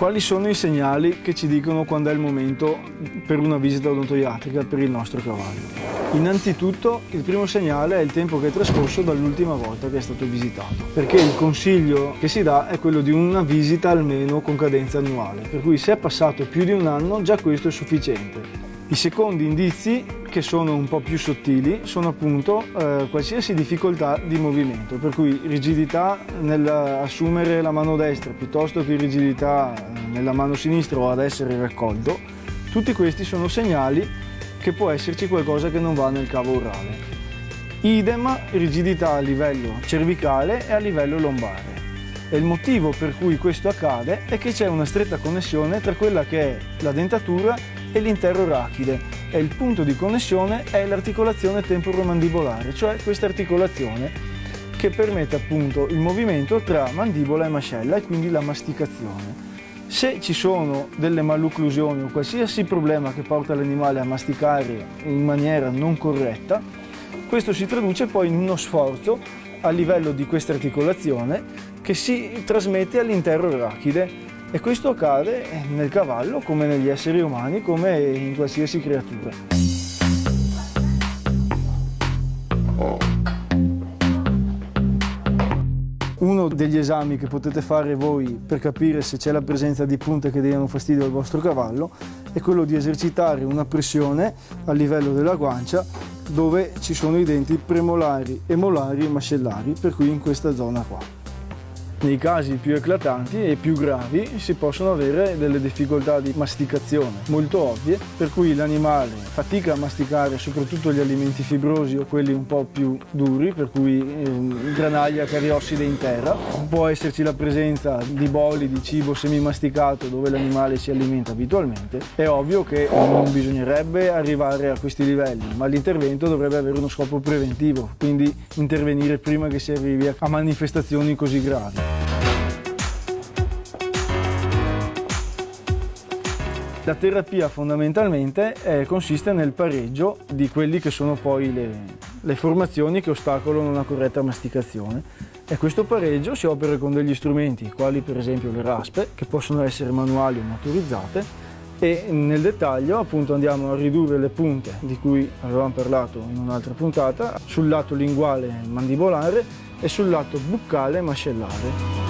Quali sono i segnali che ci dicono quando è il momento per una visita odontoiatrica per il nostro cavallo? Innanzitutto il primo segnale è il tempo che è trascorso dall'ultima volta che è stato visitato, perché il consiglio che si dà è quello di una visita almeno con cadenza annuale, per cui se è passato più di un anno già questo è sufficiente. I secondi indizi, che sono un po' più sottili, sono appunto qualsiasi difficoltà di movimento, per cui rigidità nell'assumere la mano destra piuttosto che rigidità nella mano sinistra o ad essere raccolto. Tutti questi sono segnali che può esserci qualcosa che non va nel cavo orale. Idem rigidità a livello cervicale e a livello lombare. E il motivo per cui questo accade è che c'è una stretta connessione tra quella che è la dentatura e l'intero rachide, e il punto di connessione è l'articolazione temporomandibolare, cioè questa articolazione che permette appunto il movimento tra mandibola e mascella e quindi la masticazione. Se ci sono delle malocclusioni o qualsiasi problema che porta l'animale a masticare in maniera non corretta, questo si traduce poi in uno sforzo a livello di questa articolazione che si trasmette all'intero rachide. E questo accade nel cavallo come negli esseri umani, come in qualsiasi creatura. Uno degli esami che potete fare voi per capire se c'è la presenza di punte che diano fastidio al vostro cavallo è quello di esercitare una pressione a livello della guancia dove ci sono i denti premolari e molari e mascellari, per cui in questa zona qua. Nei casi più eclatanti e più gravi si possono avere delle difficoltà di masticazione molto ovvie, per cui l'animale fatica a masticare soprattutto gli alimenti fibrosi o quelli un po' più duri, per cui granaglia, cariosside in terra. Può esserci la presenza di boli di cibo semimasticato dove l'animale si alimenta abitualmente. È ovvio che non bisognerebbe arrivare a questi livelli, ma l'intervento dovrebbe avere uno scopo preventivo, quindi intervenire prima che si arrivi a manifestazioni così gravi. La terapia fondamentalmente consiste nel pareggio di quelli che sono poi le formazioni che ostacolano una corretta masticazione, e questo pareggio si opera con degli strumenti quali per esempio le raspe, che possono essere manuali o motorizzate, e nel dettaglio appunto andiamo a ridurre le punte di cui avevamo parlato in un'altra puntata sul lato linguale mandibolare e sul lato buccale mascellare.